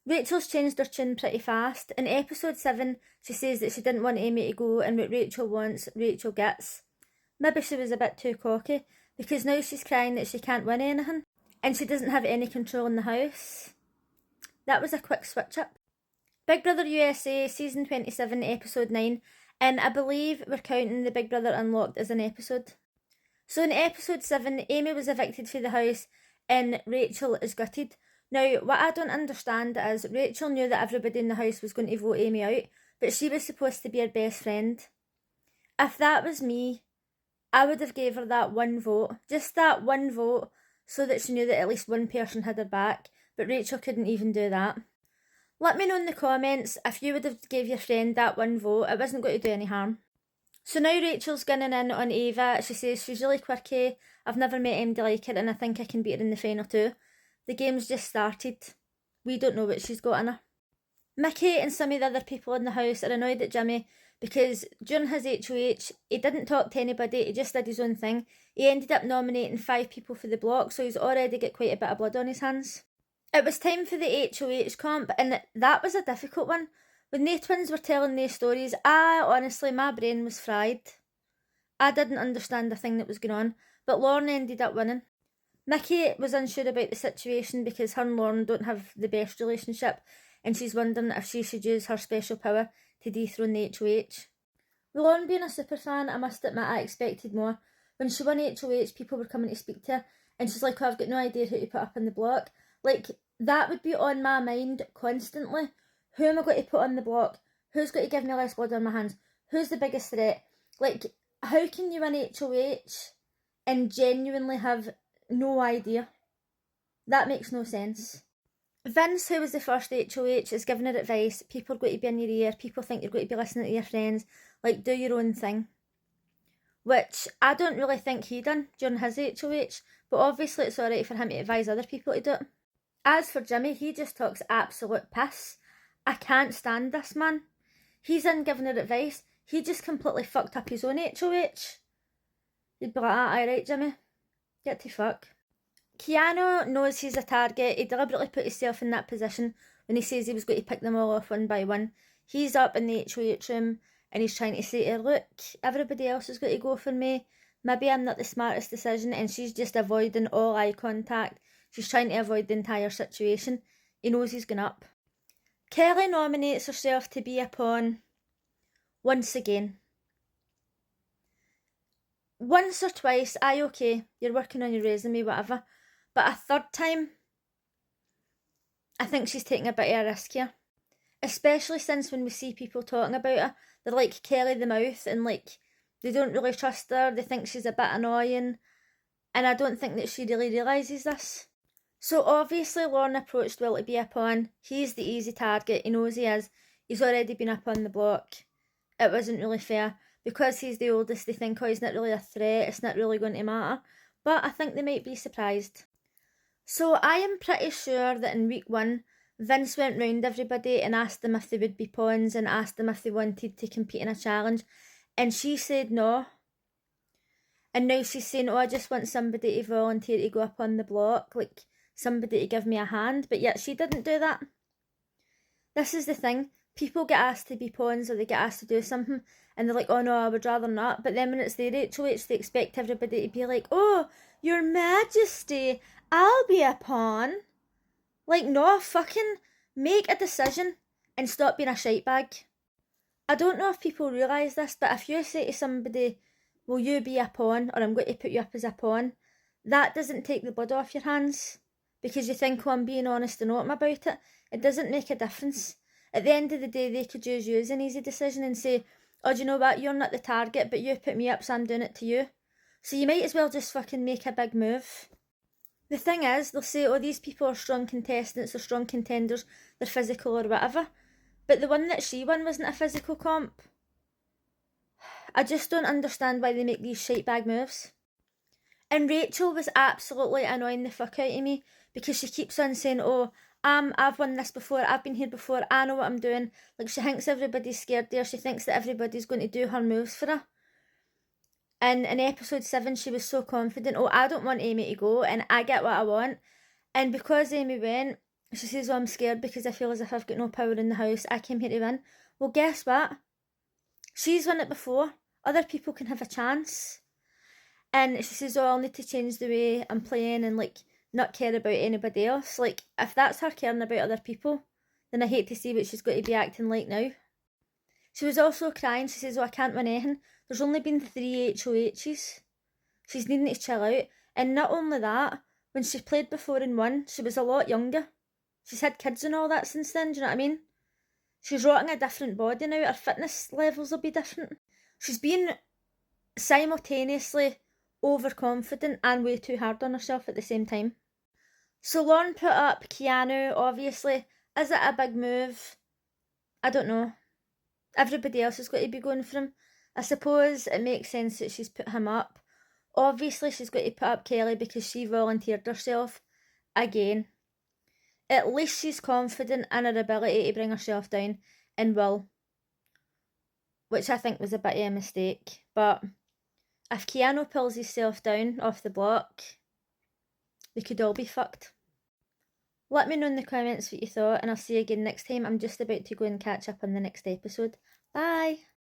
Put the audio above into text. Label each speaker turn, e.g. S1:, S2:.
S1: Rachel's changed her tune pretty fast. In episode 7, she says that she didn't want Amy to go, and what Rachel wants, Rachel gets. Maybe she was a bit too cocky, because now she's crying that she can't win anything, and she doesn't have any control in the house. That was a quick switch up. Big Brother USA, Season 27, Episode 9, and I believe we're counting the Big Brother Unlocked as an episode. So in Episode 7, Amy was evicted from the house, and Rachel is gutted. Now, what I don't understand is Rachel knew that everybody in the house was going to vote Amy out, but she was supposed to be her best friend. If that was me, I would have gave her that one vote, just that one vote, so that she knew that at least one person had her back, but Rachel couldn't even do that. Let me know in the comments if you would have gave your friend that one vote. It wasn't going to do any harm. So now Rachel's gunning in on Ava. She says she's really quirky, I've never met anybody like her, and I think I can beat her in the final too. The game's just started. We don't know what she's got in her. Mickey and some of the other people in the house are annoyed at Jimmy because during his HOH, he didn't talk to anybody, he just did his own thing. He ended up nominating 5 people for the block, so he's already got quite a bit of blood on his hands. It was time for the HOH comp, and that was a difficult one. When the twins were telling their stories, honestly, my brain was fried. I didn't understand the thing that was going on, but Lauren ended up winning. Mickey was unsure about the situation because her and Lauren don't have the best relationship, and she's wondering if she should use her special power to dethrone the HOH. Lauren being a super fan, I must admit I expected more. When she won HOH, people were coming to speak to her, and she's like, oh, I've got no idea who to put up in the block. Like, that would be on my mind constantly. Who am I going to put on the block? Who's going to give me less blood on my hands? Who's the biggest threat? Like, how can you win HOH and genuinely have no idea? That makes no sense. Vince, who was the first HOH, is giving her advice. People are going to be in your ear. People think you're going to be listening to your friends. Like, do your own thing. Which I don't really think he done during his HOH, but obviously it's alright for him to advise other people to do it. As for Jimmy, he just talks absolute piss. I can't stand this man. He's in giving her advice. He just completely fucked up his own HOH. You'd be like, alright Jimmy, get to fuck. Keanu knows he's a target. He deliberately put himself in that position when he says he was going to pick them all off one by one. He's up in the HOH room and he's trying to say to her, look, everybody else is going to go for me. Maybe I'm not the smartest decision, and she's just avoiding all eye contact. She's trying to avoid the entire situation. He knows he's going up. Kelly nominates herself to be a pawn once again. Once or twice, okay, you're working on your resume, whatever. But a third time, I think she's taking a bit of a risk here. Especially since when we see people talking about her, they're like Kelly the Mouth, and like, they don't really trust her, they think she's a bit annoying, and I don't think that she really realises this. So obviously Lauren approached Will to be a pawn. He's the easy target, he knows he is. He's already been up on the block. It wasn't really fair. Because he's the oldest, they think, oh, he's not really a threat, it's not really going to matter. But I think they might be surprised. So I am pretty sure that in week 1, Vince went round everybody and asked them if they would be pawns and asked them if they wanted to compete in a challenge. And she said no. And now she's saying, oh, I just want somebody to volunteer to go up on the block, like somebody to give me a hand. But yet she didn't do that. This is the thing. People get asked to be pawns or they get asked to do something and they're like, oh no, I would rather not. But then when it's their HOH, they expect everybody to be like, oh, your majesty, I'll be a pawn. Like, no, fucking make a decision and stop being a shite bag. I don't know if people realise this, but if you say to somebody, will you be a pawn, or I'm going to put you up as a pawn, that doesn't take the blood off your hands. Because you think, oh, I'm being honest and open about it. It doesn't make a difference. At the end of the day, they could use you as an easy decision and say, oh, do you know what, you're not the target, but you put me up, so I'm doing it to you. So you might as well just fucking make a big move. The thing is, they'll say, oh, these people are strong contestants or strong contenders, they're physical or whatever. But the one that she won wasn't a physical comp. I just don't understand why they make these shite bag moves. And Rachel was absolutely annoying the fuck out of me because she keeps on saying, oh, I've won this before, I've been here before, I know what I'm doing. Like, she thinks everybody's scared there, she thinks that everybody's going to do her moves for her. And in episode 7, she was so confident, oh, I don't want Amy to go, and I get what I want. And because Amy went, She says, "Oh, I'm scared because I feel as if I've got no power in the house. I came here to win." Well, guess what? She's won it before. Other people can have a chance. And she says, "Oh, I'll need to change the way I'm playing and like not care about anybody else." Like, if that's her caring about other people, then I hate to see what she's got to be acting like now. She was also crying. She says, "Oh, I can't win anything. There's only been 3 HOHs. She's needing to chill out." And not only that, when she played before and won, she was a lot younger. She's had kids and all that since then, do you know what I mean? She's rotting a different body now. Her fitness levels will be different. She's been simultaneously overconfident and way too hard on herself at the same time. So Lauren put up Keanu, obviously. Is it a big move? I don't know. Everybody else is going to be going for him. I suppose it makes sense that she's put him up. Obviously, she's got to put up Kelly because she volunteered herself again. At least she's confident in her ability to bring herself down and will, which I think was a bit of a mistake. But if Keanu pulls himself down off the block, they could all be fucked. Let me know in the comments what you thought, and I'll see you again next time. I'm just about to go and catch up on the next episode. Bye!